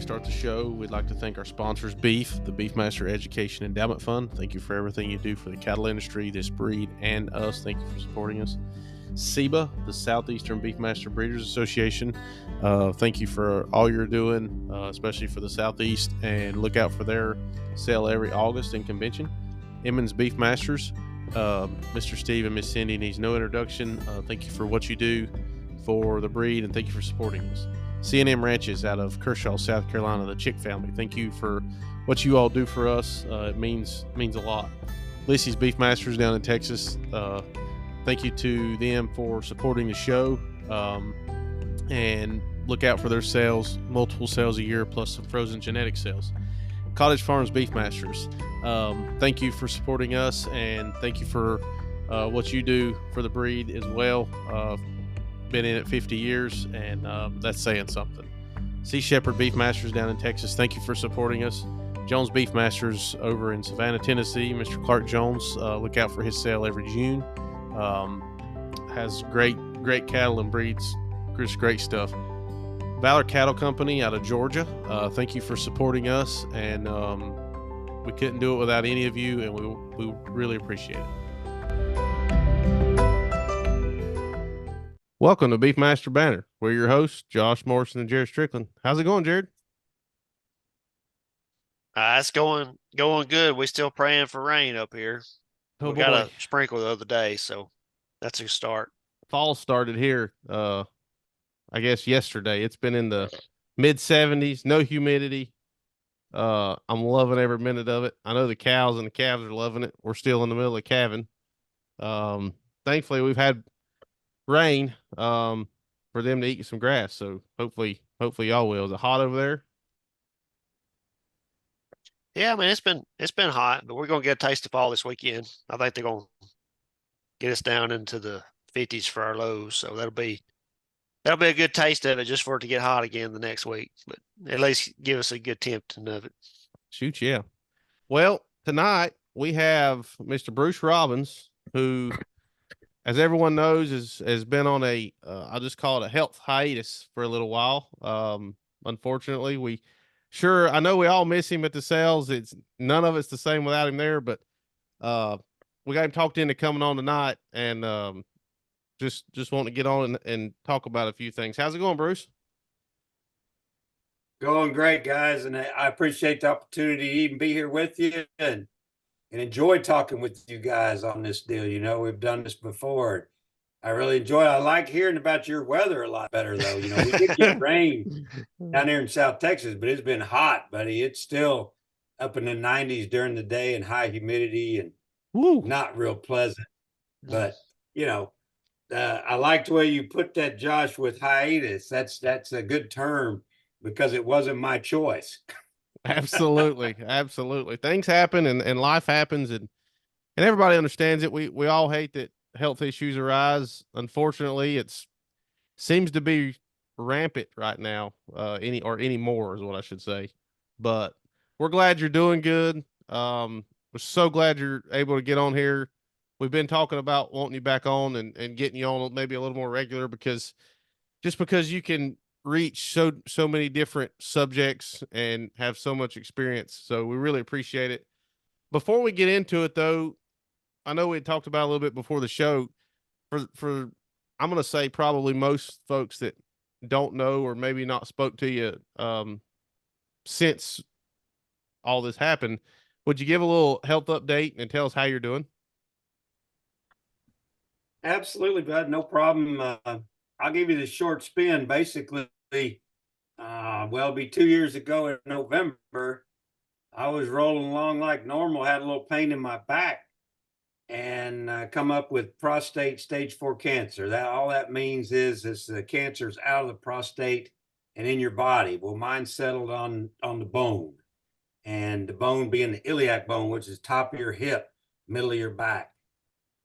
start the show, we'd like to thank our sponsors, Beef, the Beefmaster Education Endowment Fund. Thank you for everything you do for the cattle industry, this breed, and us. Thank you for supporting us. SEBA, the Southeastern Beefmaster Breeders Association. Thank you for all you're doing, especially for the Southeast, and look out for their sale every August in convention. Emmons Beefmasters, Mr. Steve and Miss Cindy needs no introduction. Thank you for what you do for the breed, and thank you for supporting us. C&M Ranches out of Kershaw, South Carolina, the Chick family. Thank you for what you all do for us. It means a lot. Lissy's Beefmasters down in Texas. Thank you to them for supporting the show, and look out for their sales, multiple sales a year, plus some frozen genetic sales. Cottage Farms Beefmasters, thank you for supporting us, and thank you for what you do for the breed as well. Been in it 50 years, and that's saying something. Sea Shepherd Beefmasters down in Texas, thank you for supporting us. Jones Beefmasters over in Savannah, Tennessee, Mr. Clark Jones, look out for his sale every June. Has great cattle and breeds, just great stuff. Valor Cattle Company out of Georgia, thank you for supporting us, and we couldn't do it without any of you, and we really appreciate it. Welcome to Beefmaster Banner. We're your hosts, Josh Morrison and Jared Strickland. How's it going, Jared? It's going good. We're still praying for rain up here. Oh, we got a sprinkle the other day, so that's a start. Fall started here, I guess yesterday. It's been in the mid 70s, no humidity. I'm loving every minute of it. I know the cows and the calves are loving it. We're still in the middle of calving. Thankfully, we've had rain for them to eat some grass, so hopefully y'all will. Is it hot over there? Yeah, I mean it's been hot, but we're gonna get a taste of fall this weekend. I think they're gonna get us down into the 50s for our lows, so that'll be a good taste of it, just for it to get hot again the next week, but at least give us a good tempting of it. Shoot, yeah. Well, tonight we have Mr. Bruce Robbins, who, as everyone knows, has been on a I'll just call it a health hiatus for a little while. Unfortunately, I know we all miss him at the sales. It's none of it's the same without him there, but we got him talked into coming on tonight, and just want to get on and talk about a few things. How's it going, Bruce? Going great, guys, and I appreciate the opportunity to even be here with you and enjoy talking with you guys on this deal. You know, we've done this before. I really enjoy it. I like hearing about your weather a lot better, though. You know, we did get rain down here in South Texas, but it's been hot, buddy. It's still up in the 90s during the day and high humidity and not real pleasant. But, you know, I like the way you put that, Josh, with hiatus. That's a good term because it wasn't my choice. Absolutely. Absolutely. Things happen and life happens, and everybody understands it. We all hate that health issues arise. Unfortunately, seems to be rampant right now, anymore is what I should say. But we're glad you're doing good. We're so glad you're able to get on here. We've been talking about wanting you back on and getting you on maybe a little more regular, because you can reach so many different subjects and have so much experience. So we really appreciate it. Before we get into it, though, I know we had talked about a little bit before the show. For I'm going to say probably most folks that don't know or maybe not spoke to you since all this happened, would you give a little health update and tell us how you're doing? Absolutely, bud. No problem. I'll give you the short spin. Basically, it'll be 2 years ago in November, I was rolling along like normal, had a little pain in my back, and come up with prostate stage 4 cancer. All that means is the cancer's out of the prostate and in your body. Well, mine settled on the bone, and the bone being the iliac bone, which is top of your hip, middle of your back.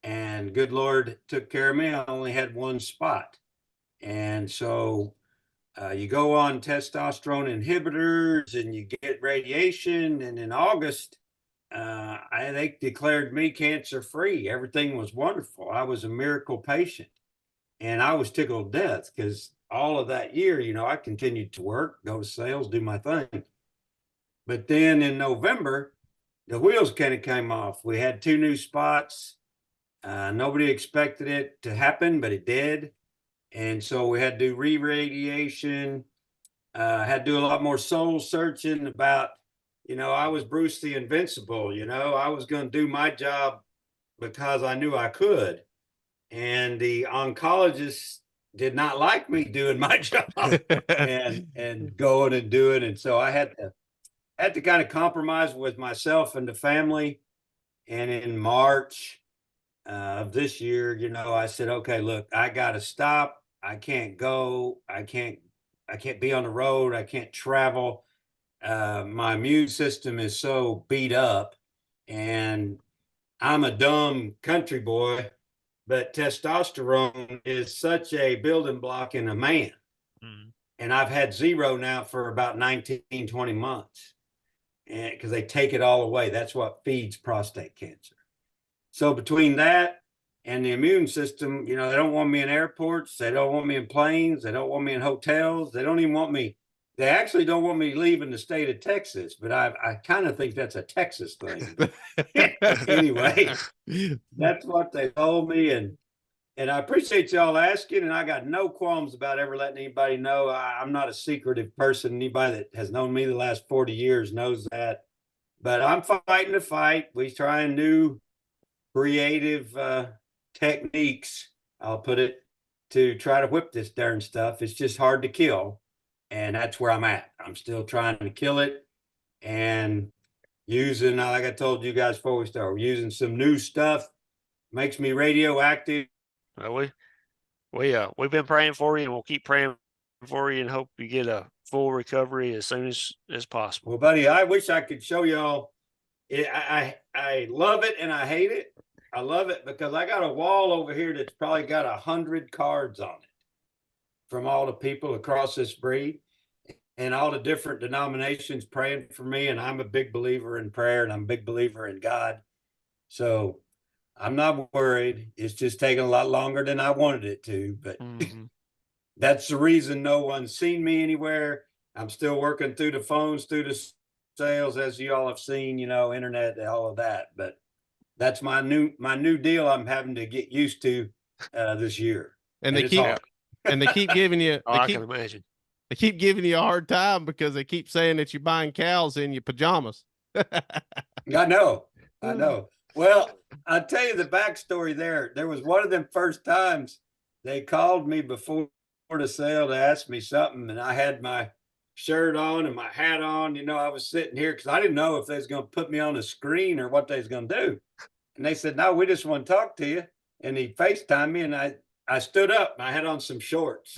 And good Lord took care of me. I only had one spot. And so you go on testosterone inhibitors and you get radiation. And in August, they declared me cancer free. Everything was wonderful. I was a miracle patient. And I was tickled to death because all of that year, you know, I continued to work, go to sales, do my thing. But then in November, the wheels kind of came off. We had 2 new spots. Nobody expected it to happen, but it did. And so we had to do re-radiation, had to do a lot more soul searching about, you know, I was Bruce the Invincible, you know, I was going to do my job because I knew I could. And the oncologist did not like me doing my job and going and doing. And so I had to kind of compromise with myself and the family. And in March of this year, you know, I said, okay, look, I got to stop. I can't go. I can't be on the road. I can't travel. My immune system is so beat up, and I'm a dumb country boy, but testosterone is such a building block in a man. Mm. And I've had 0 now for about 19, 20 months. And because they take it all away. That's what feeds prostate cancer. So between that and the immune system, you know, they don't want me in airports. They don't want me in planes. They don't want me in hotels. They don't even want me. They actually don't want me leaving the state of Texas, but I kind of think that's a Texas thing. Anyway, that's what they told me. And I appreciate y'all asking, and I got no qualms about ever letting anybody know. I'm not a secretive person. Anybody that has known me the last 40 years knows that. But I'm fighting the fight. We trying new creative techniques, I'll put it, to try to whip this darn stuff. It's just hard to kill. And that's where I'm at. I'm still trying to kill it and using, like I told you guys before we start, using some new stuff. Makes me radioactive. We've been praying for you, and we'll keep praying for you, and hope you get a full recovery as soon as possible. Well, buddy, I wish I could show y'all. I love it and I hate it. I love it because I got a wall over here that's probably got 100 cards on it from all the people across this breed and all the different denominations praying for me. And I'm a big believer in prayer, and I'm a big believer in God. So I'm not worried. It's just taking a lot longer than I wanted it to, but that's the reason no one's seen me anywhere. I'm still working through the phones, through the sales, as you all have seen, you know, internet, all of that. But that's my new deal I'm having to get used to this year. And they keep giving you, I can imagine. They keep giving you a hard time because they keep saying that you're buying cows in your pajamas. I know. Well, I'll tell you the backstory there. There was one of them first times they called me before the sale to ask me something, and I had my shirt on and my hat on. You know, I was sitting here because I didn't know if they was going to put me on the screen or what they was going to do. And they said, no, we just want to talk to you. And he FaceTimed me, and I stood up and I had on some shorts.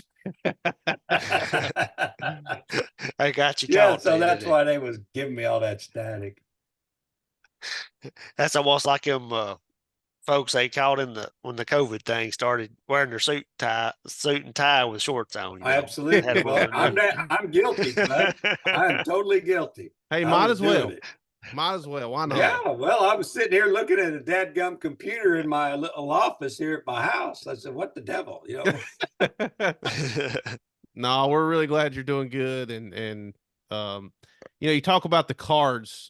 I got you. Yeah, so that's why they was giving me all that static. That's almost like them folks they called when the COVID thing started, wearing their suit and tie with shorts on. You know? Absolutely. Well, I'm guilty, bud. I'm totally guilty. Hey, might as well. Might as well. Why not? Yeah. Well, I was sitting here looking at a dadgum computer in my little office here at my house. I said, "What the devil?" You know. No, we're really glad you're doing good, and you know, you talk about the cards.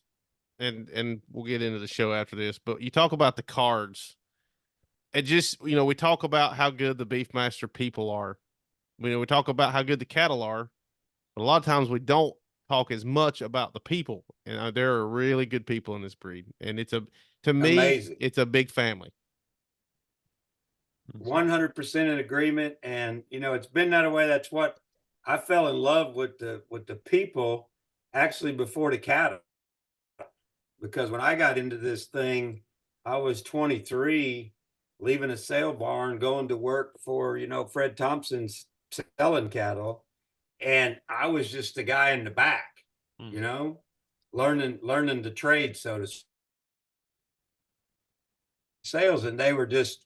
And we'll get into the show after this, but you talk about the cards. It just, you know, we talk about how good the Beefmaster people are. You know, we talk about how good the cattle are, but a lot of times we don't talk as much about the people. And there are really good people in this breed. And to me, amazing. It's a big family. 100% in agreement. And, you know, it's been that way. That's what I fell in love with the people actually before the cattle. Because when I got into this thing, I was 23, leaving a sale barn, going to work for, you know, Fred Thompson's selling cattle. And I was just the guy in the back, you know, learning the trade, so to speak. Sales, and they were just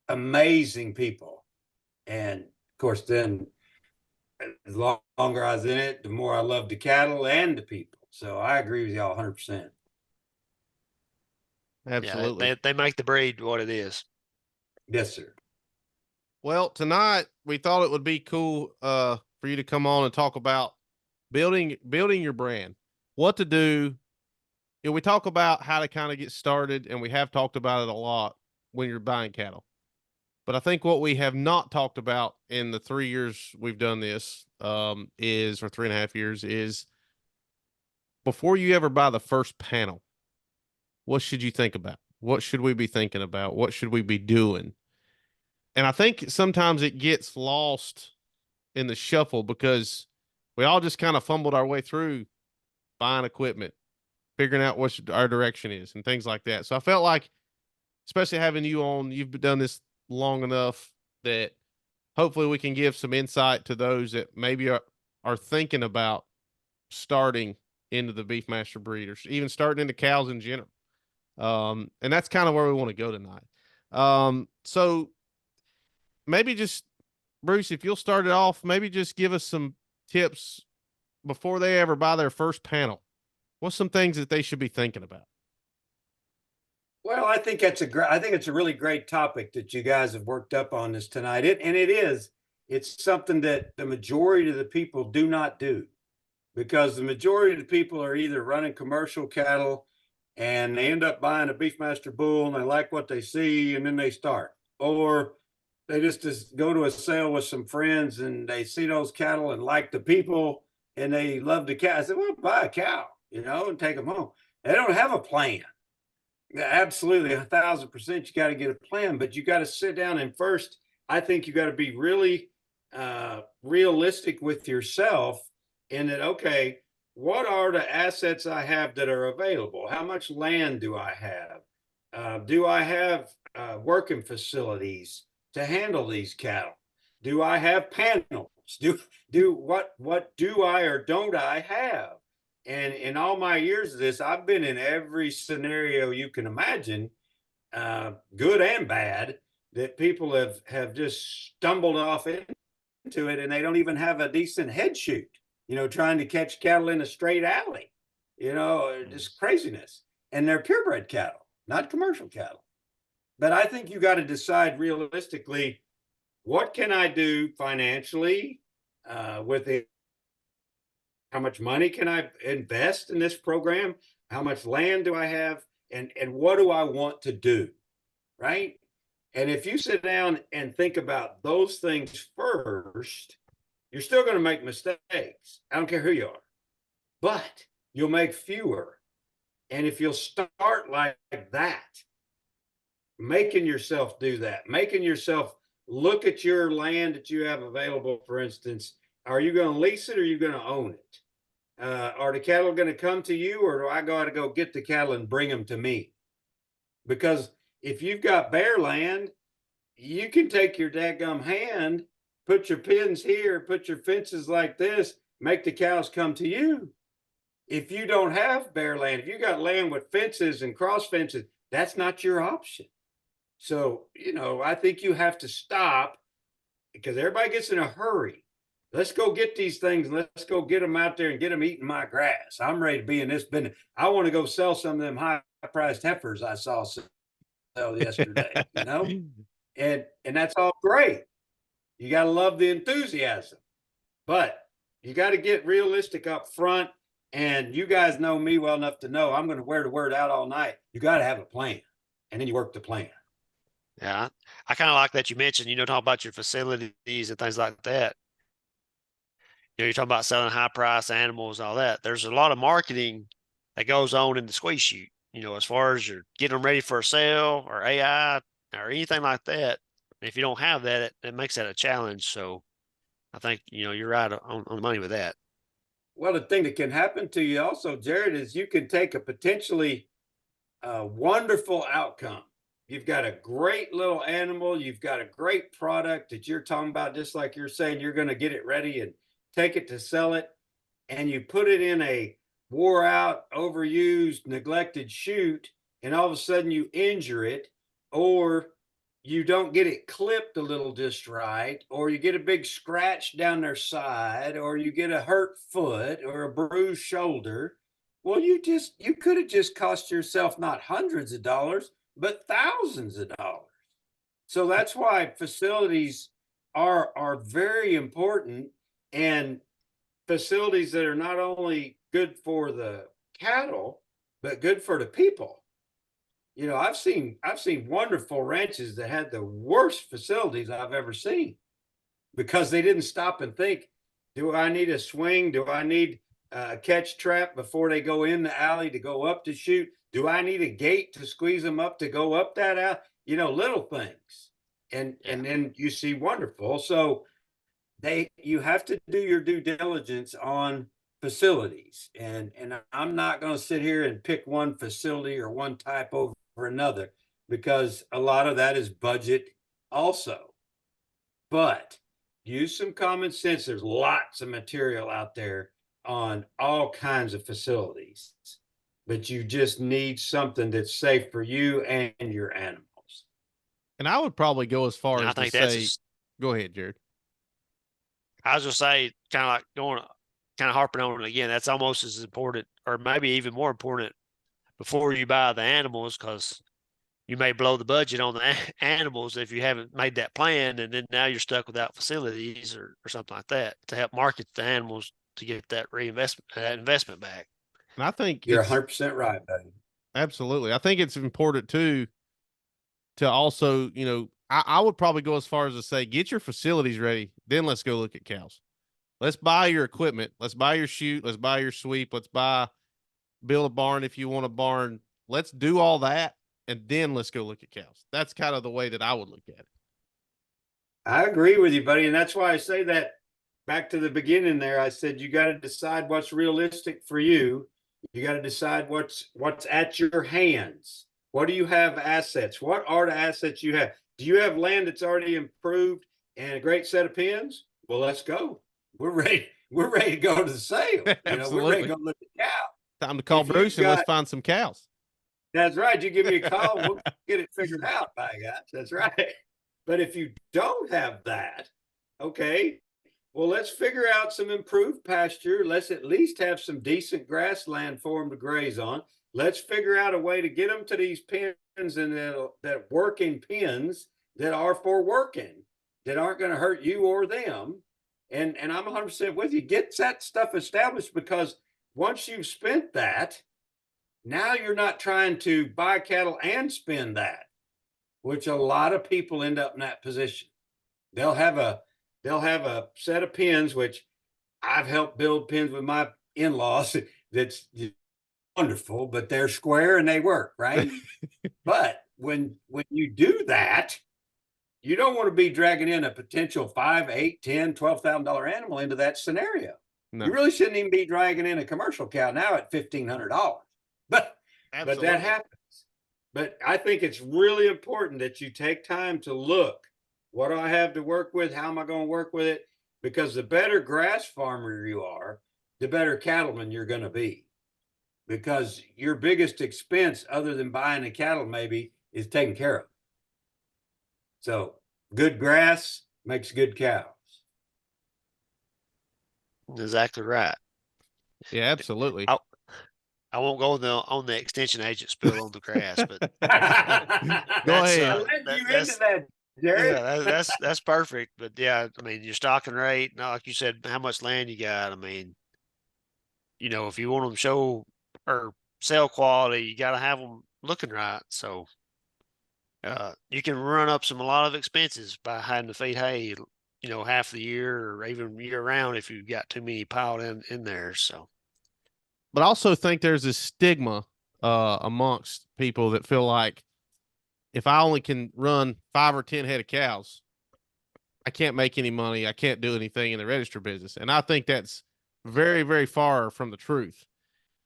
amazing people. And of course, then the longer I was in it, the more I loved the cattle and the people. So I agree with y'all 100%. Absolutely. Yeah, they make the breed what it is. Yes, sir. Well, tonight we thought it would be cool for you to come on and talk about building your brand, what to do. You know, we talk about how to kind of get started, and we have talked about it a lot when you're buying cattle. But I think what we have not talked about in the 3 years we've done this is, or 3.5 years, is before you ever buy the first panel, what should you think about? What should we be thinking about? What should we be doing? And I think sometimes it gets lost in the shuffle because we all just kind of fumbled our way through buying equipment, figuring out what our direction is and things like that. So I felt like, especially having you on, you've done this long enough that hopefully we can give some insight to those that maybe are thinking about starting into the Beefmaster breed or even starting into cows in general. And that's kind of where we want to go tonight. So maybe just, Bruce, if you'll start it off, maybe just give us some tips before they ever buy their first panel. What's some things that they should be thinking about? Well, I think it's a really great topic that you guys have worked up on this tonight. It's something that the majority of the people do not do, because the majority of the people are either running commercial cattle and they end up buying a Beefmaster bull and they like what they see and then they start, or they just go to a sale with some friends and they see those cattle and like the people and they love the cow. I said, well, buy a cow, and take them home. They don't have a plan. Absolutely, 1,000%. You got to get a plan, but you got to sit down and first, I think you got to be really realistic with yourself in that, okay, what are the assets I have that are available? How much land do I have? Do I have working facilities to handle these cattle? Do I have panels? What do I or don't I have? And in all my years of this, I've been in every scenario you can imagine, good and bad, that people have just stumbled off into it, and they don't even have a decent head shoot, trying to catch cattle in a straight alley, just craziness. And they're purebred cattle, not commercial cattle. But I think you got to decide realistically, what can I do financially with it? How much money can I invest in this program? How much land do I have? And what do I want to do? Right? And if you sit down and think about those things first, you're still going to make mistakes. I don't care who you are, but you'll make fewer. And if you'll start like that, making yourself do that, making yourself look at your land that you have available, for instance, are you going to lease it or are you going to own it? Are the cattle going to come to you, or do I got to go get the cattle and bring them to me? Because if you've got bare land, you can take your dadgum hand, put your pins here, put your fences like this, make the cows come to you. If you don't have bare land, if you got land with fences and cross fences, that's not your option. So, I think you have to stop, because everybody gets in a hurry. Let's go get these things. Let's go get them out there and get them eating my grass. I'm ready to be in this business. I want to go sell some of them high-priced heifers I saw sell yesterday, and that's all great. You got to love the enthusiasm, but you got to get realistic up front. And you guys know me well enough to know I'm going to wear the word out all night. You got to have a plan, and then you work the plan. Yeah, I kind of like that you mentioned, talk about your facilities and things like that. You're talking about selling high price animals and all that. There's a lot of marketing that goes on in the squeeze chute, as far as you're getting them ready for a sale or AI or anything like that. And if you don't have that, it makes that a challenge. So I think, you're right on the money with that. Well, the thing that can happen to you also, Jared, is you can take a potentially wonderful outcome. You've got a great little animal. You've got a great product that you're talking about, just like you're saying, you're going to get it ready and take it to sell it. And you put it in a wore out, overused, neglected chute. And all of a sudden you injure it, or you don't get it clipped a little just right, or you get a big scratch down their side, or you get a hurt foot or a bruised shoulder. Well, you could have just cost yourself not hundreds of dollars, but thousands of dollars. So that's why facilities are very important, and facilities that are not only good for the cattle, but good for the people. You know, I've seen wonderful ranches that had the worst facilities I've ever seen because they didn't stop and think, do I need a swing? Do I need a catch trap before they go in the alley to go up to shoot? Do I need a gate to squeeze them up to go up that alley? You know, little things. And then you see wonderful. So you have to do your due diligence on facilities. And I'm not going to sit here and pick one facility or one type over another, because a lot of that is budget also. But use some common sense. There's lots of material out there on all kinds of facilities, but you just need something that's safe for you and your animals. And I would probably go as far And I as to think that's say, go ahead, Jared. I was just say, kind of like kind of harping on it again. That's almost as important, or maybe even more important, before you buy the animals, because you may blow the budget on the animals if you haven't made that plan, and then now you're stuck without facilities or something like that to help market the animals to get that investment back. And I think you're 100% right, buddy. Absolutely. I think it's important too to also, I would probably go as far as to say, get your facilities ready. Then let's go look at cows. Let's buy your equipment. Let's buy your chute. Let's buy your sweep. Let's build a barn if you want a barn. Let's do all that. And then let's go look at cows. That's kind of the way that I would look at it. I agree with you, buddy. And that's why I say that back to the beginning there. I said, you got to decide what's realistic for you. You got to decide what's at your hands. What do you have assets? What are the assets you have? Do you have land that's already improved and a great set of pens? Well, let's go. We're ready. We're ready to go to the sale. We're ready to go look at cows. Time to call Bruce and let's find some cows. That's right. You give me a call, we'll get it figured out, by gosh. That's right. But if you don't have that, okay, well, let's figure out some improved pasture. Let's at least have some decent grassland for them to graze on. Let's figure out a way to get them to these pens and that working pens that are for working, that aren't going to hurt you or them. And I'm 100% with you. Get that stuff established, because once you've spent that, now you're not trying to buy cattle and spend that, which a lot of people end up in that position. They'll have a set of pens, which I've helped build pens with my in-laws. That's wonderful, but they're square and they work, right? But when you do that, you don't want to be dragging in a potential $5, $8, $10, $12,000 animal into that scenario. No. You really shouldn't even be dragging in a commercial cow now at $1,500. But that happens. But I think it's really important that you take time to look. What do I have to work with? How am I going to work with it? Because the better grass farmer you are, the better cattleman you're going to be. Because your biggest expense, other than buying a cattle, maybe, is taking care of. So good grass makes good cows. Exactly right. Yeah, absolutely. I won't go on the extension agent spill on the grass, but go ahead. Yeah, that's perfect. But yeah, I mean, your stocking rate, like you said, how much land you got. I mean, if you want them to show or sell quality, you got to have them looking right. So you can run up a lot of expenses by having to feed hay, half the year or even year round if you've got too many piled in there. So. But I also think there's this stigma amongst people that feel like if I only can run 5 or 10 head of cows, I can't make any money. I can't do anything in the register business. And I think that's very, very far from the truth.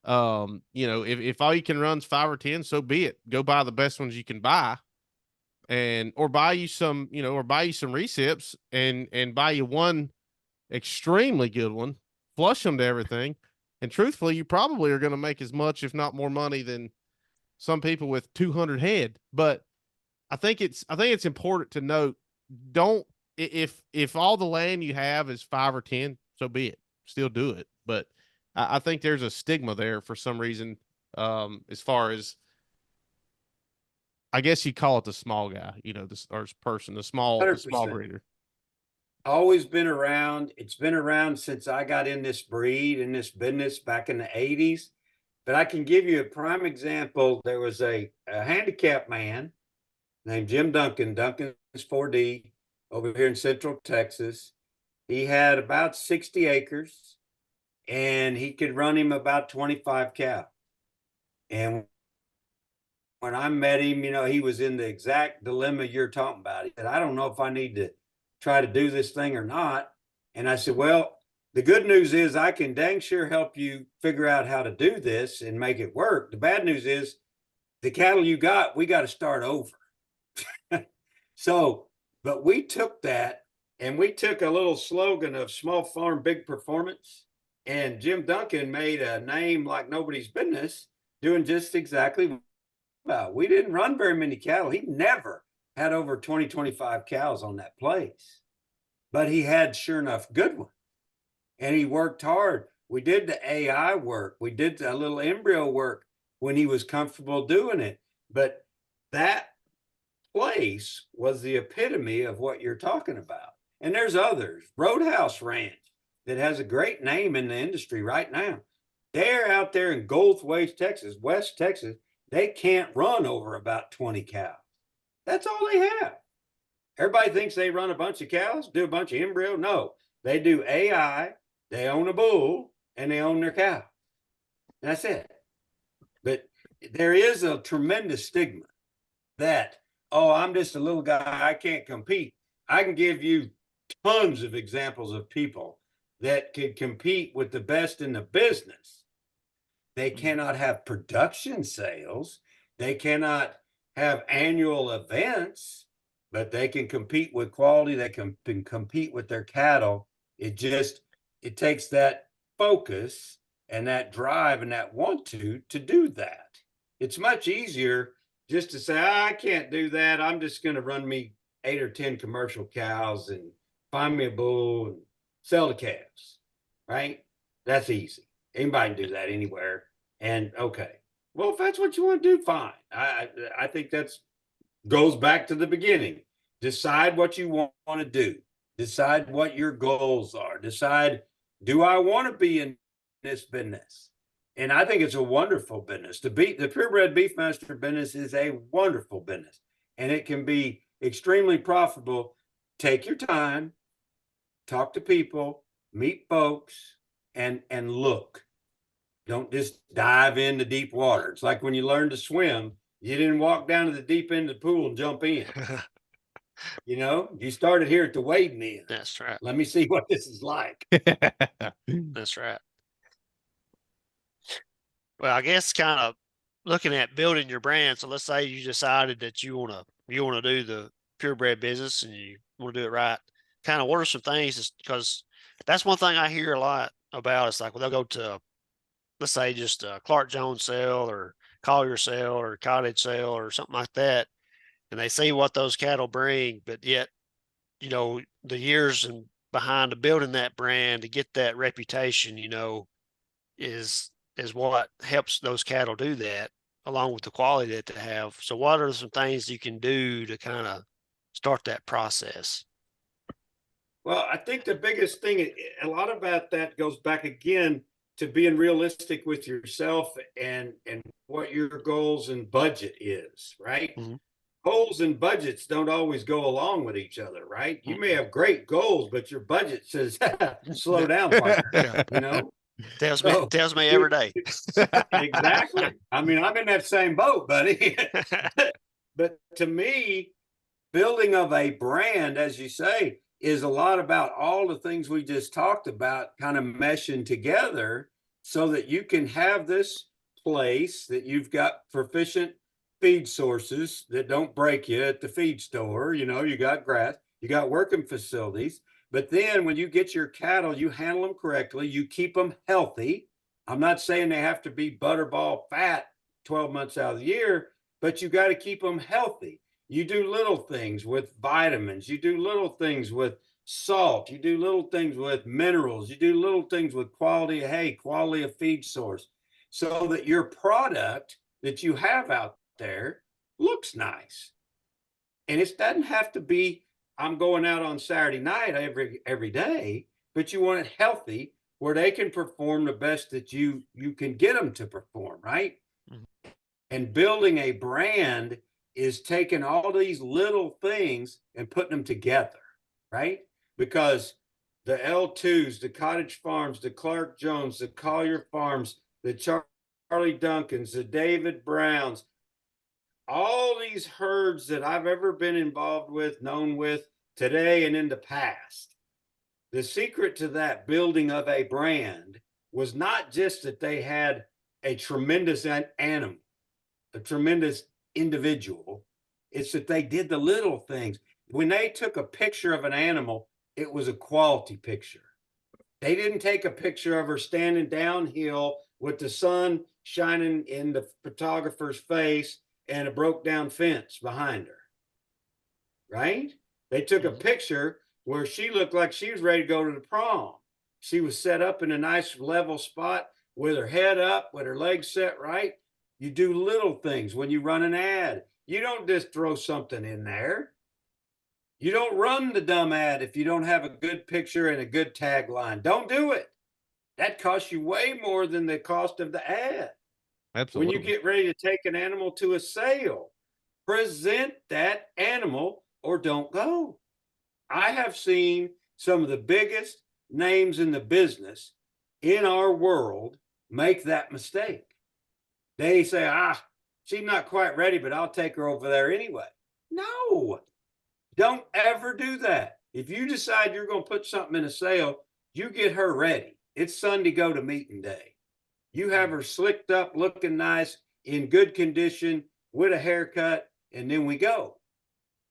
If all you can run is 5 or 10, so be it. Go buy the best ones you can buy, or buy you some recips and buy you one extremely good one, flush them to everything. And truthfully, you probably are going to make as much, if not more money than some people with 200 head. But I think it's important to note, if all the land you have is 5 or 10, so be it, still do it. But I think there's a stigma there for some reason, as far as, I guess you call it the small guy, the small breeder. always been around. It's been around since I got in this breed, in this business back in the 80s. But I can give you a prime example. There was a handicapped man named Jim Duncan. Duncan's 4D over here in Central Texas. He had about 60 acres and he could run him about 25 cows. And when I met him, you know, he was in the exact dilemma you're talking about. He said, I don't know if I need to try to do this thing or not. And I said, well, the good news is I can dang sure help you figure out how to do this and make it work. The bad news is the cattle you got, we got to start over. So, but we took that and we took a little slogan of small farm, big performance. And Jim Duncan made a name like nobody's business doing just exactly about. We didn't run very many cattle. He never had over 20, 25 cows on that place, but he had sure enough good ones. And he worked hard. We did the AI work. We did a little embryo work when he was comfortable doing it. But that place was the epitome of what you're talking about. And there's others. Roadhouse Ranch that has a great name in the industry right now. They're out there in Goldthwaite, Texas, West Texas. They can't run over about 20 cows. That's all they have. Everybody thinks they run a bunch of cows, do a bunch of embryo. No, they do AI, they own a bull, and they own their cow. That's it. But there is a tremendous stigma that, oh, I'm just a little guy, I can't compete. I can give you tons of examples of people that could compete with the best in the business. They cannot have production sales. They cannot have annual events, but they can compete with quality. They can compete with their cattle. It takes that focus and that drive and that want to do that. It's much easier just to say, I can't do that. I'm just going to run me 8 or 10 commercial cows and find me a bull and sell the calves, right? That's easy. Anybody can do that anywhere. And okay, well, if that's what you want to do, fine. I think that's goes back to the beginning. Decide what you want to do. Decide what your goals are. Decide, do I want to be in this business? And I think it's a wonderful business. The purebred beefmaster business is a wonderful business, and it can be extremely profitable. Take your time, talk to people, meet folks, and look. Don't just dive into deep water. It's like when you learn to swim, you didn't walk down to the deep end of the pool and jump in. You know, you started here at the wading end. That's right. Let me see what this is like. That's right. Well, I guess kind of looking at building your brand. So let's say you decided that you want to do the purebred business and you want to do it right. Kind of what are some things? Because that's one thing I hear a lot about. It's like, well, they'll go to, let's say, just a Clark Jones sale or Collier sale or cottage sale or something like that, and they see what those cattle bring, but yet, you know, the years and behind the building that brand to get that reputation, you know, is what helps those cattle do that, along with the quality that they have. So what are some things you can do to kind of start that process? Well, I think the biggest thing, a lot about that goes back again to being realistic with yourself and what your goals and budget is, right? Mm-hmm. Goals and budgets don't always go along with each other, right? You may have great goals, but your budget says, slow down, partner, you know? Tells me every day. Exactly. I mean, I'm in that same boat, buddy. But to me, building of a brand, as you say, is a lot about all the things we just talked about kind of meshing together so that you can have this place that you've got proficient feed sources that don't break you at the feed store. You know, you got grass, you got working facilities. But then when you get your cattle, you handle them correctly, you keep them healthy. I'm not saying they have to be butterball fat 12 months out of the year, but you got to keep them healthy. You do little things with vitamins. You do little things with salt. You do little things with minerals. You do little things with quality of hay, quality of feed source, so that your product that you have out there looks nice. And it doesn't have to be I'm going out on Saturday night every day, but you want it healthy where they can perform the best that you can get them to perform, right? Mm-hmm. And building a brand is taking all these little things and putting them together, right? Because the L2s, the Cottage Farms, the Clark Jones, the Collier Farms, the Charlie Duncans, the David Browns, all these herds that I've ever been involved with, known with today and in the past. The secret to that building of a brand was not just that they had a tremendous animal, a tremendous individual. It's that they did the little things. When they took a picture of an animal, it was a quality picture. They didn't take a picture of her standing downhill with the sun shining in the photographer's face and a broke down fence behind her, right? They took a picture where she looked like she was ready to go to the prom. She was set up in a nice level spot with her head up, with her legs set right. You do little things when you run an ad. You don't just throw something in there. You don't run the dumb ad if you don't have a good picture and a good tagline. Don't do it. That costs you way more than the cost of the ad. Absolutely. When you get ready to take an animal to a sale, present that animal or don't go. I have seen some of the biggest names in the business in our world make that mistake. They say, she's not quite ready, but I'll take her over there anyway. No, don't ever do that. If you decide you're going to put something in a sale, you get her ready. It's Sunday go to meeting day. You have her slicked up, looking nice, in good condition, with a haircut, and then we go.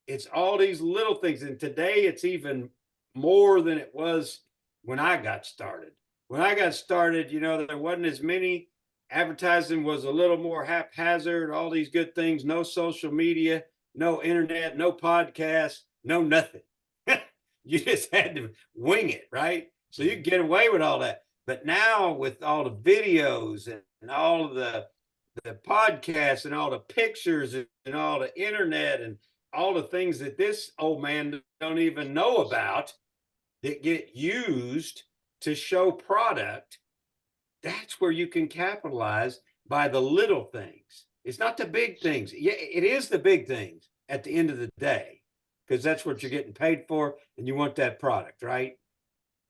It's all these little things. And today it's even more than it was when I got started. When I got started, there wasn't as many. Advertising was a little more haphazard, all these good things, no social media, no internet, no podcast, no nothing. You just had to wing it, right? So you get away with all that. But now with all the videos and all of the podcasts and all the pictures and all the internet and all the things that this old man don't even know about that get used to show product, that's where you can capitalize by the little things. It's not the big things. Yeah, it is the big things at the end of the day, because that's what you're getting paid for and you want that product, right?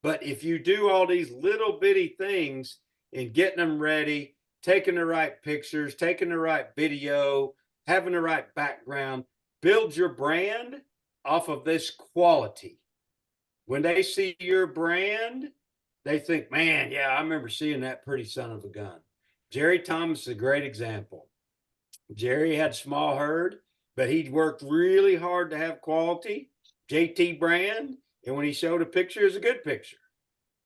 But if you do all these little bitty things and getting them ready, taking the right pictures, taking the right video, having the right background, build your brand off of this quality. When they see your brand, they think, man, yeah, I remember seeing that pretty son of a gun. Jerry Thomas is a great example. Jerry had small herd, but he worked really hard to have quality, JT brand. And when he showed a picture, it was a good picture.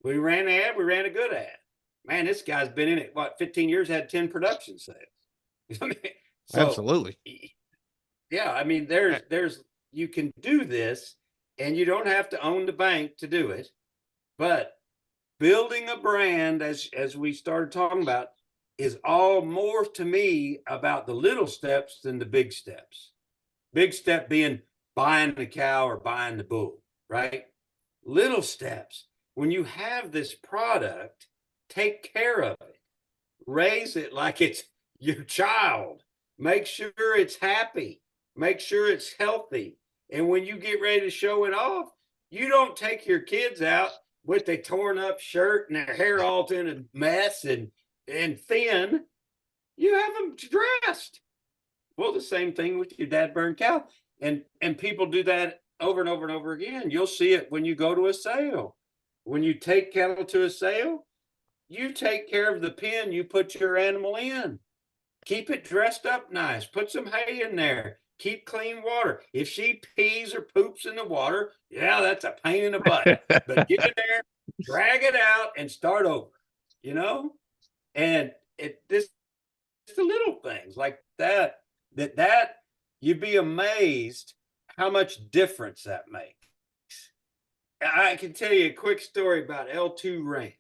We ran an ad, we ran a good ad. Man, this guy's been in it, 15 years, had 10 production sales. Absolutely. Yeah, I mean, there's you can do this and you don't have to own the bank to do it. But building a brand, as we started talking about, is all more to me about the little steps than the big steps. Big step being buying the cow or buying the bull, right? Little steps. When you have this product, take care of it. Raise it like it's your child. Make sure it's happy. Make sure it's healthy. And when you get ready to show it off, you don't take your kids out with a torn up shirt and their hair all in a mess and thin. You have them dressed. Well, the same thing with your dad burned cow. And people do that over and over and over again. You'll see it when you go to a sale. When you take cattle to a sale, you take care of the pen you put your animal in. Keep it dressed up nice. Put some hay in there. Keep clean water. If she pees or poops in the water, yeah, that's a pain in the butt. But get in there, drag it out, and start over. And it's the little things like that you'd be amazed how much difference that makes. I can tell you a quick story about L2 Ranch.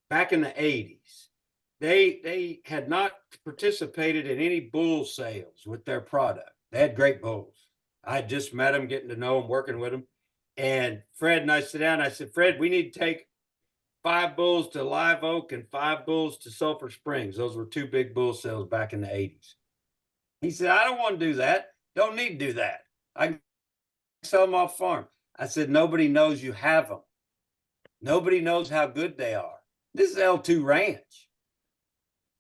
Back in the 80s, they had not participated in any bull sales with their product. They had great bulls. I had just met him, getting to know him, working with him. And Fred and I sit down. I said, Fred, we need to take 5 bulls to Live Oak and 5 bulls to Sulphur Springs. Those were 2 big bull sales back in the 80s. He said, I don't want to do that. Don't need to do that. I can sell them off farm. I said, nobody knows you have them. Nobody knows how good they are. This is L2 Ranch.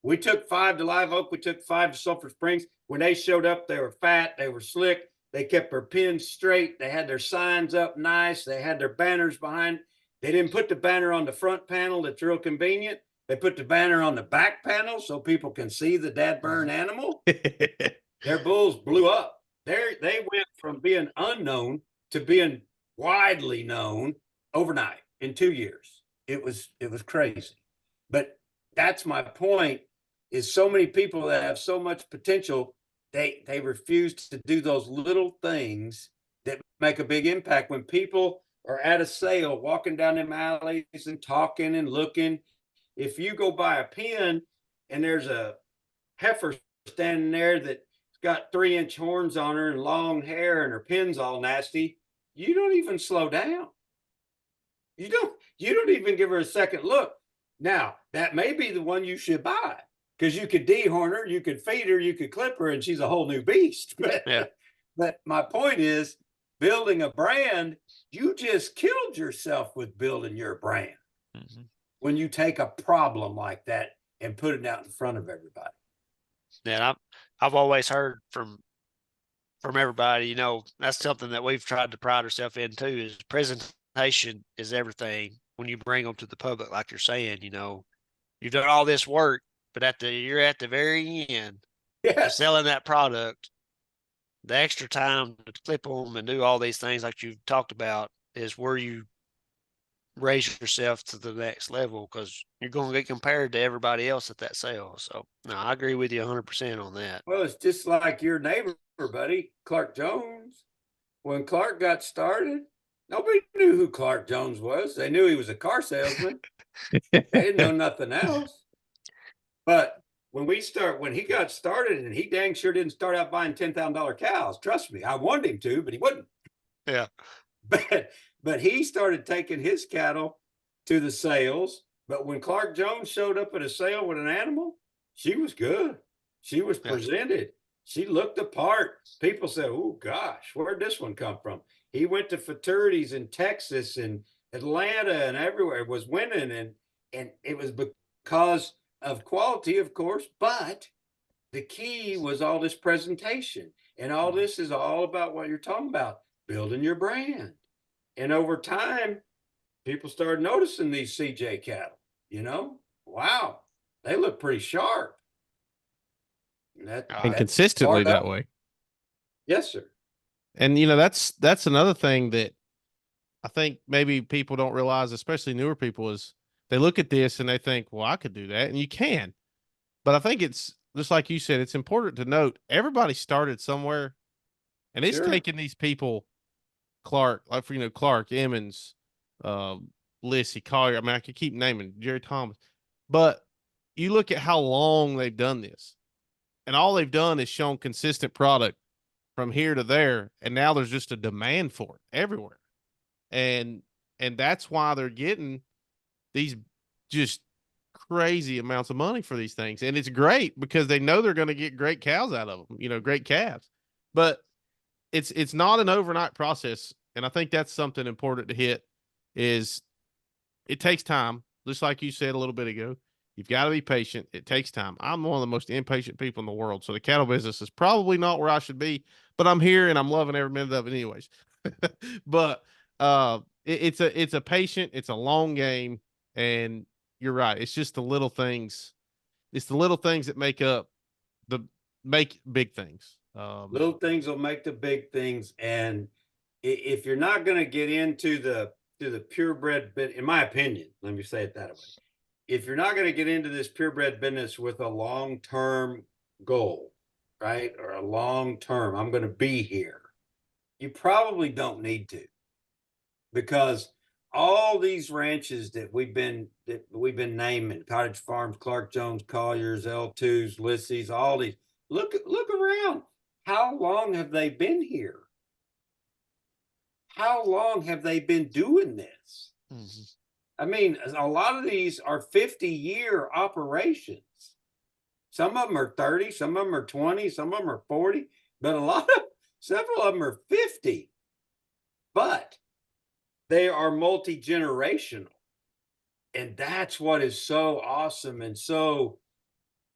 We took 5 to Live Oak. We took 5 to Sulphur Springs. When they showed up, they were fat. They were slick. They kept their pins straight. They had their signs up nice. They had their banners behind. They didn't put the banner on the front panel. That's real convenient. They put the banner on the back panel so people can see the dad burn animal. Their bulls blew up. They went from being unknown to being widely known overnight in 2 years. It was crazy. But that's my point, is so many people that have so much potential, they refuse to do those little things that make a big impact. When people are at a sale, walking down them alleys and talking and looking, if you go buy a pen and there's a heifer standing there that's got 3-inch horns on her and long hair and her pin's all nasty, you don't even slow down. You don't even give her a second look. Now, that may be the one you should buy, because you could dehorn her, you could feed her, you could clip her, and she's a whole new beast. But my point is, building a brand, you just killed yourself with building your brand. Mm-hmm. When you take a problem like that and put it out in front of everybody. Yeah, I've always heard from everybody, that's something that we've tried to pride ourselves in too, is presentation is everything. When you bring them to the public, like you're saying, you've done all this work, but you're at the very end of selling that product. The extra time to clip them and do all these things like you've talked about is where you raise yourself to the next level, because you're going to get compared to everybody else at that sale. So no, I agree with you 100% on that. Well, it's just like your neighbor, buddy, Clark Jones. When Clark got started, nobody knew who Clark Jones was. They knew he was a car salesman. They didn't know nothing else. But when he got started, and he dang sure didn't start out buying $10,000 cows. Trust me, I wanted him to, but he wouldn't. Yeah. But he started taking his cattle to the sales. But when Clark Jones showed up at a sale with an animal, she was good. She was presented. She looked the part. People said, oh, gosh, where'd this one come from? He went to fraternities in Texas and Atlanta and everywhere, was winning. And it was because of quality, of course. But the key was all this presentation. And all this is all about what you're talking about, building your brand. And over time, people started noticing these CJ cattle, wow, they look pretty sharp. And consistently that way. Yes, sir. And, that's another thing that I think maybe people don't realize, especially newer people, is they look at this and they think, well, I could do that. And you can. But I think it's just like you said, it's important to note everybody started somewhere, and it's taking these people, Clark, Clark, Emmons, Lissy, Collier. I mean, I could keep naming Jerry Thomas, but you look at how long they've done this, and all they've done is shown consistent product from here to there. And now there's just a demand for it everywhere. And that's why they're getting these just crazy amounts of money for these things. And it's great because they know they're going to get great cows out of them, great calves, but it's not an overnight process. And I think that's something important to hit, is it takes time. Just like you said a little bit ago, you've got to be patient. It takes time. I'm one of the most impatient people in the world. So the cattle business is probably not where I should be, but I'm here and I'm loving every minute of it anyways. But it's a patient, it's a long game. And you're right. It's just the little things. It's the little things that make big things. Little things will make the big things. And if you're not going to get into the purebred bit, in my opinion, let me say it that way. If you're not going to get into this purebred business with a long-term goal, right? Or a long-term, I'm going to be here. You probably don't need to, because all these ranches that we've been naming, Cottage Farms, Clark Jones, Colliers, L2s, Lissy's, all these, look around. How long have they been here? how long have they been doing this? Mhm. I mean, a lot of these are 50-year operations. Some of them are 30, some of them are 20, some of them are 40, but several of them are 50. But they are multi-generational. And that's what is so awesome and so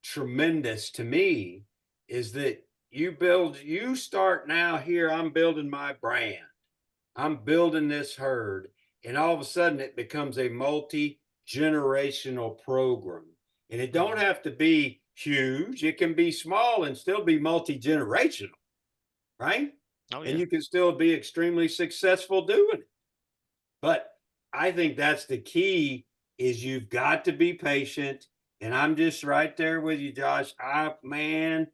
tremendous to me is that you start now here, I'm building my brand. I'm building this herd, and all of a sudden it becomes a multi-generational program. And it don't have to be huge. It can be small and still be multi-generational, right? Oh And yeah. you can still be extremely successful doing it. But I think that's the key is you've got to be patient. And I'm just right there with you, Josh. Man,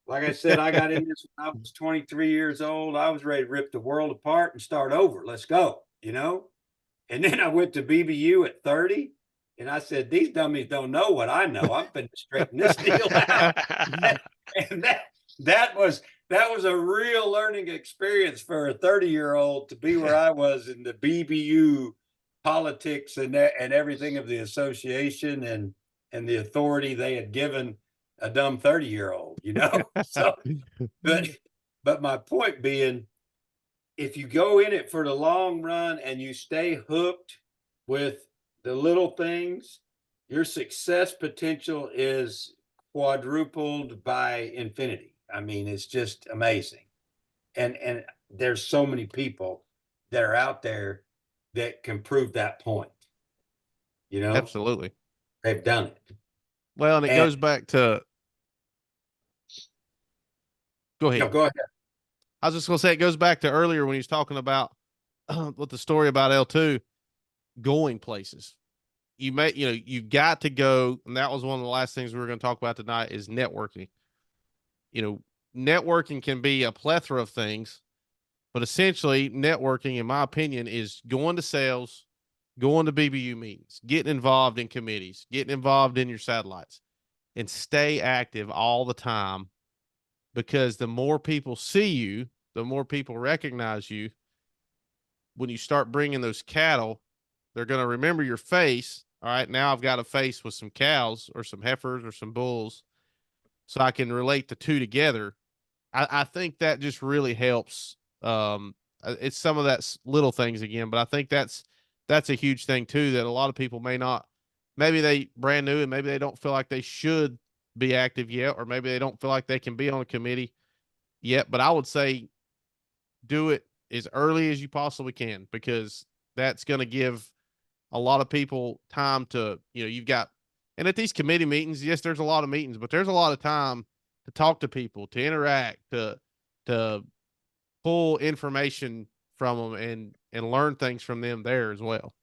like I said, I got in this when I was 23 years old. I was ready to rip the world apart and start over. Let's go, you know? And then I went to BBU at 30 and I said, these dummies don't know what I know. I'm finna straighten this deal out. And that was that was a real learning experience for a 30-year-old to be where I was in the BBU politics and everything of the association and the authority they had given a dumb 30-year-old, you know? So but my point being, if you go in it for the long run and you stay hooked with the little things, your success potential is quadrupled by infinity. I mean, it's just amazing. And there's so many people that are out there that can prove that point. You know, Absolutely. they've done it. Well, and it And goes back to, go no, ahead. go ahead. I was just going to say, it goes back to earlier when he was talking about with the story about L2 going places. You've got to go. And that was one of the last things we were going to talk about tonight is networking. Networking can be a plethora of things, but essentially networking, in my opinion, is going to sales, going to BBU meetings, getting involved in committees, getting involved in your satellites, and stay active all the time, because the more people see you, the more people recognize you. When you start bringing those cattle, they're going to remember your face. All right, now I've got a face with some cows or some heifers or some bulls, so I can relate the two together. I think that just really helps. It's some of that little things again, but I think that's a huge thing too, that a lot of people may not, maybe they brand new and maybe they don't feel like they should be active yet, or maybe they don't feel like they can be on a committee yet. But I would say do it as early as you possibly can, because that's going to give a lot of people time to, you've got, and at these committee meetings, yes, there's a lot of meetings, but there's a lot of time to talk to people, to interact, to pull information from them and learn things from them there as well.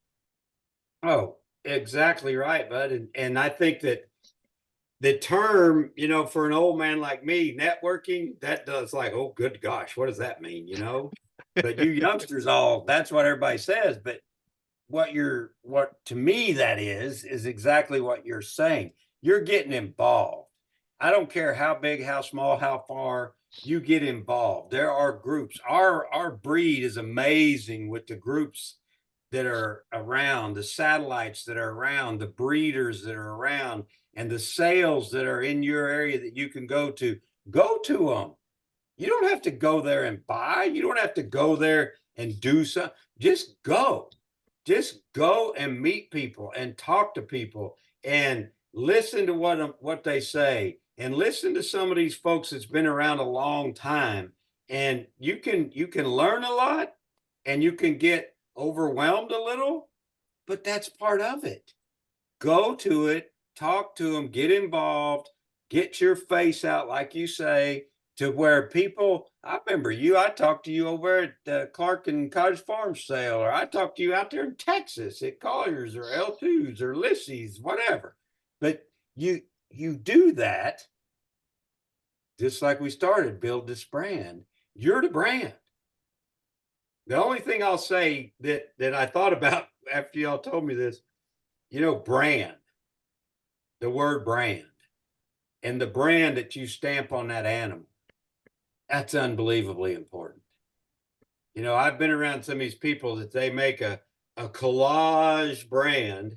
Oh, exactly right, bud. And I think that the term, for an old man like me, networking, that does like, oh, good gosh, what does that mean? But you youngsters that's what everybody says. But what to me that is exactly what you're saying. You're getting involved. I don't care how big, how small, how far you get involved. There are groups. Our breed is amazing with the groups that are around, the satellites that are around, the breeders that are around, and the sales that are in your area that you can go to. Go to them. You don't have to go there and buy. You don't have to go there and do something. Just go. Just go and meet people and talk to people and listen to what they say, and listen to some of these folks that's been around a long time. And you can learn a lot, and you can get overwhelmed a little, but that's part of it. Go to it, talk to them, get involved, get your face out, like you say, to where people, I remember I talked to you over at the Clark and Cottage Farm sale, or I talked to you out there in Texas at Collier's or L2's or Lissy's, whatever. But you do that just like we started, build this brand. You're the brand. The only thing I'll say that I thought about after y'all told me this, brand, the word brand, and the brand that you stamp on that animal, that's unbelievably important. You know, I've been around some of these people that they make a collage brand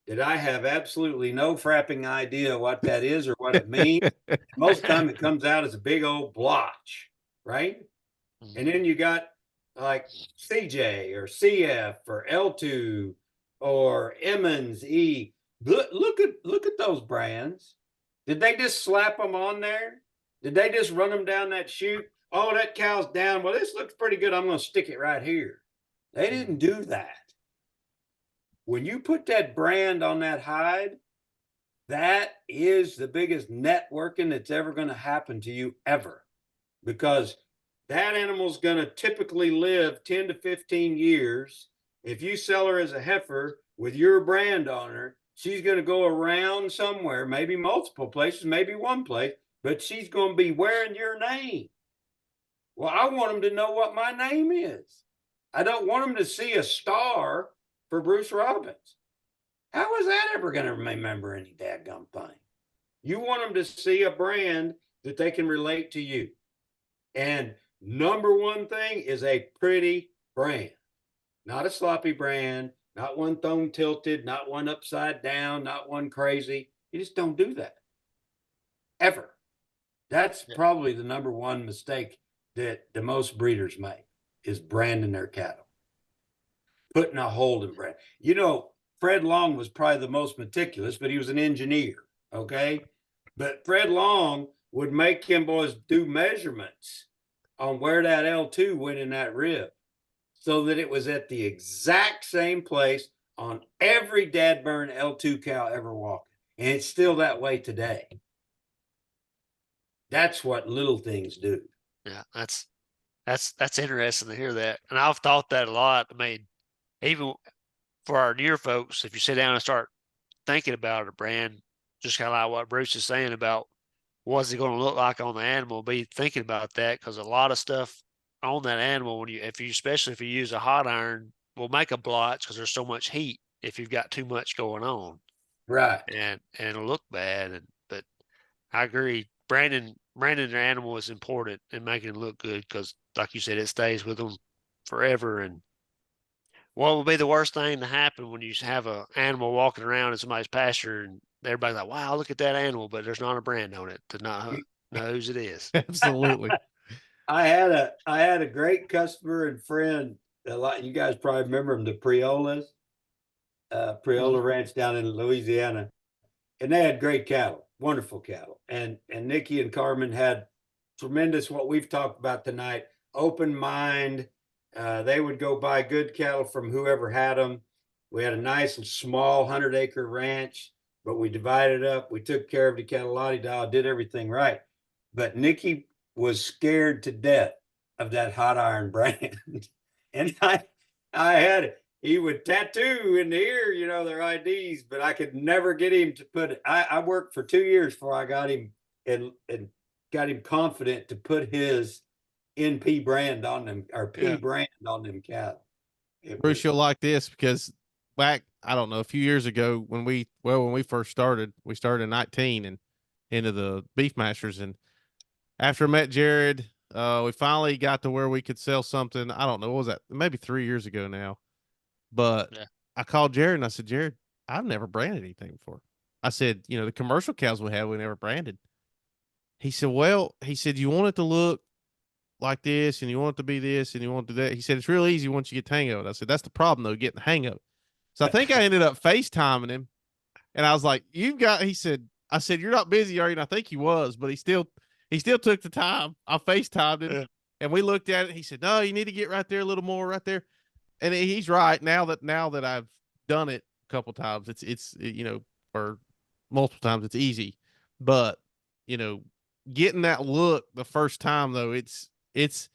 that I have absolutely no frapping idea what that is or what it means. Most of the time it comes out as a big old blotch, right? And then you got like CJ or CF or L2 or Emmons E. Look at those brands. Did they just slap them on there? Did they just run them down that chute? Oh, that cow's down. Well, this looks pretty good. I'm going to stick it right here. They didn't do that. When you put that brand on that hide, that is the biggest networking that's ever going to happen to you ever, because that animal's going to typically live 10 to 15 years. If you sell her as a heifer with your brand on her, she's going to go around somewhere, maybe multiple places, maybe one place, but she's going to be wearing your name. Well, I want them to know what my name is. I don't want them to see a star for Bruce Robbins. How is that ever going to remember any dadgum thing? You want them to see a brand that they can relate to you. And number one thing is a pretty brand, not a sloppy brand, not one thumb tilted, not one upside down, not one crazy. You just don't do that ever. That's probably the number one mistake that the most breeders make, is branding their cattle, putting a hold in brand. You know, Fred Long was probably the most meticulous, but he was an engineer. Okay. But Fred Long would make him boys do measurements on where that L2 went in that rib, so that it was at the exact same place on every dadburn L2 cow ever walking. And it's still that way today. That's what little things do. Yeah, that's interesting to hear that. And I've thought that a lot. I mean, even for our near folks, if you sit down and start thinking about a brand, just kind of like what Bruce is saying about what's it going to look like on the animal, be thinking about that, because a lot of stuff on that animal, when especially if you use a hot iron, will make a blotch because there's so much heat if you've got too much going on. Right. And it'll look bad. But I agree. Branding their animal is important and making it look good, because, like you said, it stays with them forever. And what would be the worst thing to happen when you have an animal walking around in somebody's pasture and everybody's like, "Wow, look at that animal," but there's not a brand on it to not know whose it is. Absolutely. I had a great customer and friend. A lot, you guys probably remember them, the Priolas, Priola Ranch down in Louisiana, and they had great cattle, wonderful cattle. And Nikki and Carmen had tremendous, what we've talked about tonight, open mind. They would go buy good cattle from whoever had them. We had a nice small 100-acre ranch, but we divided up. We took care of the cattle, la-di-da, did everything right. But Nikki was scared to death of that hot iron brand. And I had it. He would tattoo in the ear, you know, their IDs, but I could never get him to put it. I worked for 2 years before I got him and got him confident to put his NP brand on them, or P brand on them cattle. Bruce, you'll like this, because back, I don't know, a few years ago when we first started, we started in 19 and into the Beef Masters. And after I met Jared, we finally got to where we could sell something. I don't know, what was that? Maybe 3 years ago now. But I called Jared and I said, "Jared, I've never branded anything before." I said, "You know, the commercial cows we have, we never branded." He said, "Well," he said, "you want it to look like this, and you want it to be this, and you want to do that." He said, "It's real easy once you get the hang of it." I said, "That's the problem, though, getting the hang of it." So I think I ended up FaceTiming him, and I was like, he said, I said, "You're not busy, are you?" And I think he was, but he still took the time. I FaceTimed him, and we looked at it. He said, "No, you need to get right there, a little more right there." And he's right. Now that I've done it a couple times, it's you know, or multiple times, it's easy. But, you know, getting that look the first time, though, it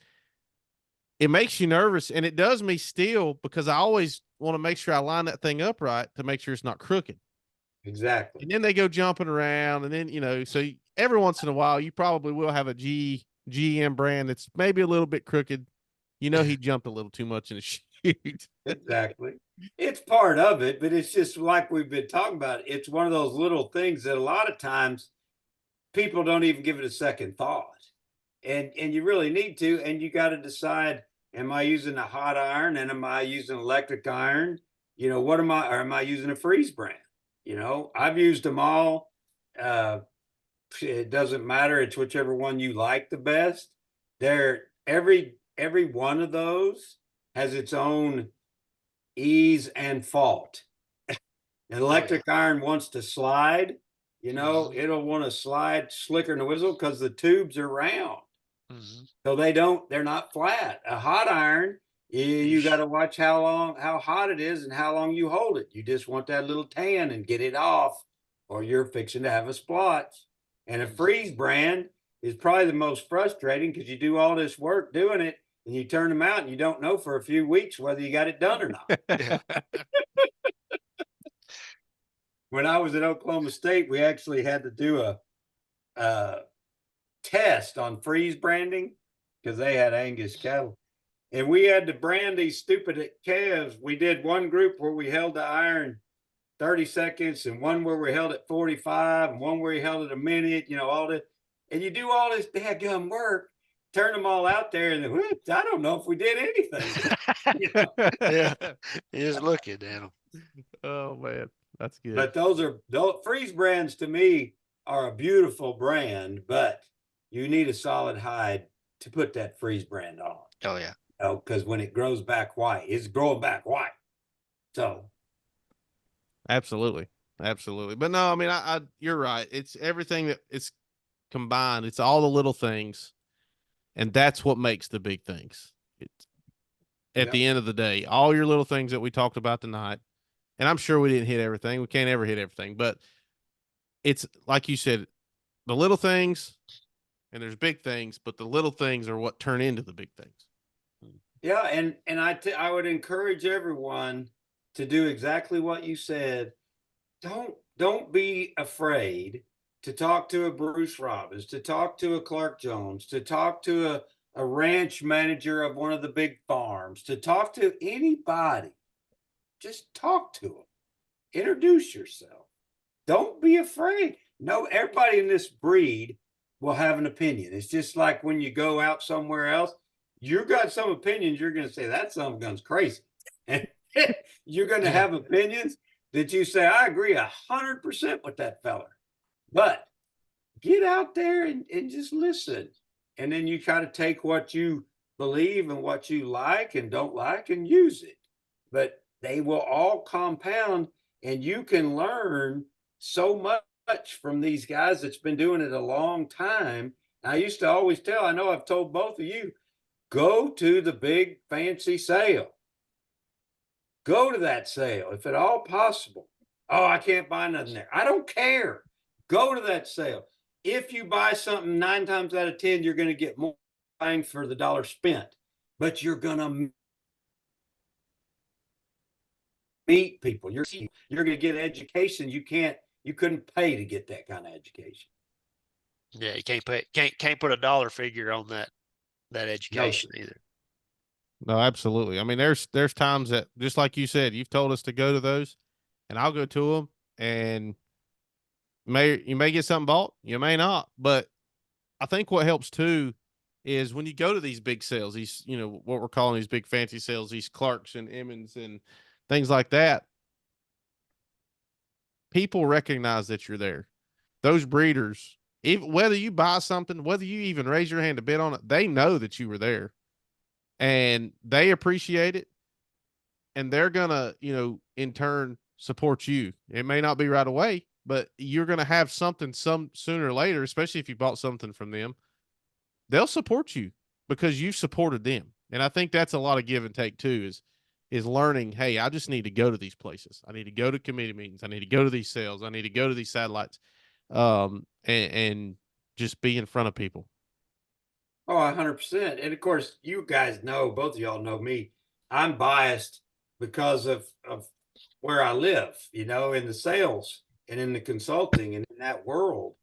makes you nervous, and it does me still, because I always want to make sure I line that thing up right to make sure it's not crooked. Exactly. And then they go jumping around, and then, you know, so every once in a while you probably will have a GM brand that's maybe a little bit crooked. You know, he jumped a little too much in the shoot. Exactly. It's part of it, but it's just like we've been talking about. It's one of those little things that a lot of times people don't even give it a second thought. And you really need to, and you got to decide, Am I using a hot iron and am I using electric iron? What am I, or am I using a freeze brand? I've used them all. It doesn't matter. It's whichever one you like the best. Every one of those has its own ease and fault. An electric iron wants to slide, it'll want to slide slicker than a whistle because the tubes are round. So they're not flat. A hot iron, you got to watch how hot it is and how long you hold it. You just want that little tan and get it off, or you're fixing to have a splotch. And a freeze brand is probably the most frustrating because you do all this work doing it and you turn them out and you don't know for a few weeks whether you got it done or not. When I was at Oklahoma State, we actually had to do a test on freeze branding because they had Angus cattle. And we had to brand these stupid calves. We did one group where we held the iron 30 seconds and one where we held it 45 and one where we held it a minute, all this. And you do all this daggum work, turn them all out there, and I don't know if we did anything. Yeah, just looking at them. Oh, man. That's good. But those freeze brands to me are a beautiful brand, but you need a solid hide to put that freeze brand on. Oh, yeah. Because when it grows back white, it's growing back white. So. Absolutely. But no, I mean, you're right. It's everything that it's combined. It's all the little things. And that's what makes the big things. It's at the end of the day, all your little things that we talked about tonight. And I'm sure we didn't hit everything. We can't ever hit everything, but it's like you said, the little things, and there's big things, but the little things are what turn into the big things. Yeah, and I would encourage everyone to do exactly what you said. Don't be afraid to talk to a Bruce Robbins, to talk to a Clark Jones, to talk to a ranch manager of one of the big farms, to talk to anybody. Just talk to them. Introduce yourself. Don't be afraid. No, everybody in this breed will have an opinion. It's just like when you go out somewhere else, you got some opinions. You're going to say that son of a gun's crazy. And you're going to have opinions that you say, I agree 100% with that fella. But get out there and just listen. And then you try to take what you believe and what you like and don't like and use it. But they will all compound, and you can learn so much from these guys that's been doing it a long time. I used to always tell, I know I've told both of you, go to the big fancy sale. Go to that sale if at all possible. Oh, I can't buy nothing there. I don't care. Go to that sale. If you buy something 9 times out of 10, you're going to get more bang for the dollar spent, but you're going to meet people. You're going to get education. You couldn't pay to get that kind of education. Yeah, you can't put a dollar figure on that education either. No, absolutely. I mean, there's times that, just like you said, you've told us to go to those, and I'll go to them, and you may get something bought, you may not. But I think what helps too is when you go to these big sales, these, what we're calling these big fancy sales, these Clarks and Emmons and things like that, people recognize that you're there. Those breeders, even whether you buy something, whether you even raise your hand to bid on it, they know that you were there. And they appreciate it, and they're going to, in turn, support you. It may not be right away, but you're going to have something sooner or later, especially if you bought something from them. They'll support you because you've supported them. And I think that's a lot of give and take too, is learning, hey, I just need to go to these places. I need to go to committee meetings. I need to go to these sales. I need to go to these satellites, and just be in front of people. Oh, 100%. And of course, you guys know, both of y'all know me. I'm biased because of where I live, in the sales and in the consulting and in that world.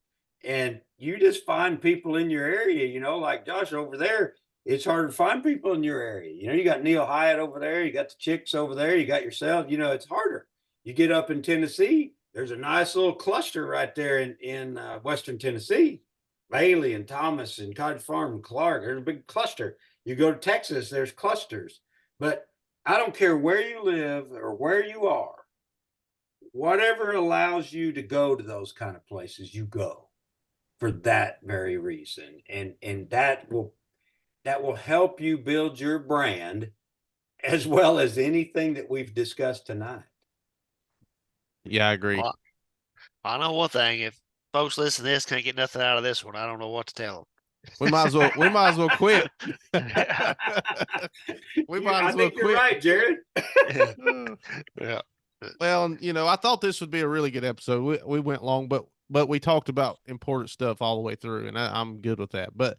And you just find people in your area, like Josh over there. It's hard to find people in your area. You got Neil Hyatt over there. You got the chicks over there. You got yourself. It's harder. You get up in Tennessee. There's a nice little cluster right there in Western Tennessee. Bailey and Thomas and Cottage Farm and Clark. There's a big cluster. You go to Texas, there's clusters. But I don't care where you live or where you are, whatever allows you to go to those kind of places, you go for that very reason. And that will help you build your brand as well as anything that we've discussed tonight. Yeah, I agree. Well, I know one thing. If folks listen to this can't get nothing out of this one, I don't know what to tell them. We might as well quit. We might I as well think you're quit. right, Jared. Yeah. Well, I thought this would be a really good episode. We went long, but we talked about important stuff all the way through, and I'm good with that. But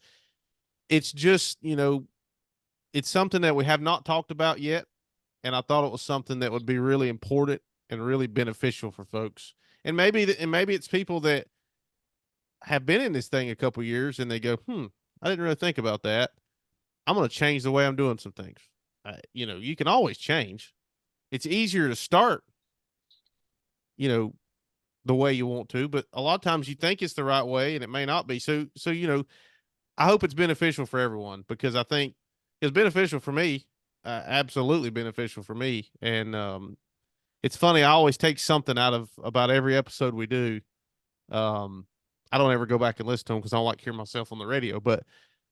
it's just, it's something that we have not talked about yet, and I thought it was something that would be really important and really beneficial for folks. And maybe it's people that have been in this thing a couple of years, and they go, I didn't really think about that. I'm going to change the way I'm doing some things. You can always change. It's easier to start, the way you want to, but a lot of times you think it's the right way and it may not be. So, I hope it's beneficial for everyone, because I think it's beneficial for me, absolutely beneficial for me. And, it's funny. I always take something out of about every episode we do. I don't ever go back and listen to them because I don't like hearing myself on the radio, but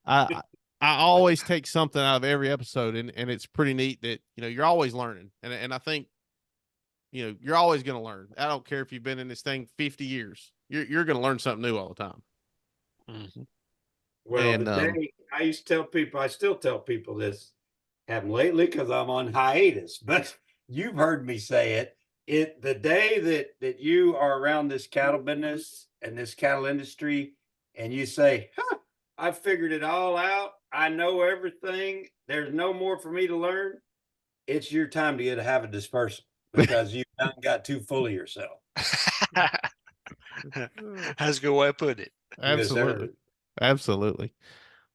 I always take something out of every episode, and it's pretty neat that, you're always learning. And I think, you're always going to learn. I don't care if you've been in this thing 50 years, you're going to learn something new all the time. Mm-hmm. Well, And, the day I used to tell people, I still tell people this, haven't lately because I'm on hiatus, but you've heard me say it. The day that you are around this cattle business and this cattle industry, and you say, I figured it all out. I know everything. There's no more for me to learn. It's your time to have a dispersal, because you've done got too full of yourself. That's a good way of putting it. Absolutely. Absolutely.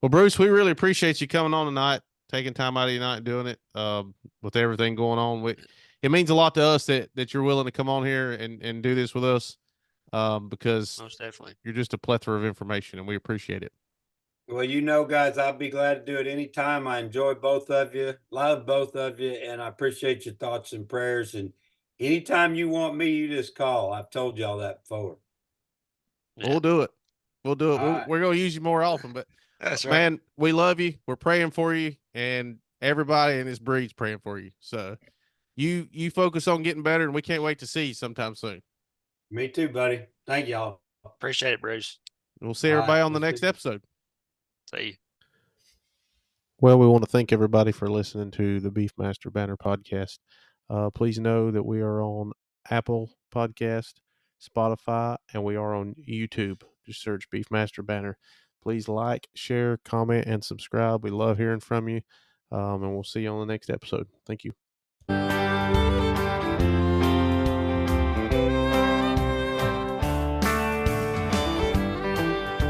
Well, Bruce, we really appreciate you coming on tonight, taking time out of your night and doing it, with everything going on. It means a lot to us that you're willing to come on here and do this with us, because Most definitely. you're just a plethora of information, and we appreciate it. Well, guys, I'll be glad to do it anytime. I enjoy both of you, love both of you, and I appreciate your thoughts and prayers. And anytime you want me, you just call. I've told y'all that before. Yeah. We'll do it. We'll do it. Right. We're going to use you more often, but that's right. Man, we love you. We're praying for you, and everybody in this breed's praying for you. So you focus on getting better, and we can't wait to see you sometime soon. Me too, buddy. Thank y'all. Appreciate it, Bruce. We'll see everybody on the next episode. See you. Well, we want to thank everybody for listening to the Beefmaster Banner podcast. Please know that we are on Apple Podcast, Spotify, and we are on YouTube. Just search Beefmaster Banner. Please like, share, comment, and subscribe. We love hearing from you, and we'll see you on the next episode. Thank you.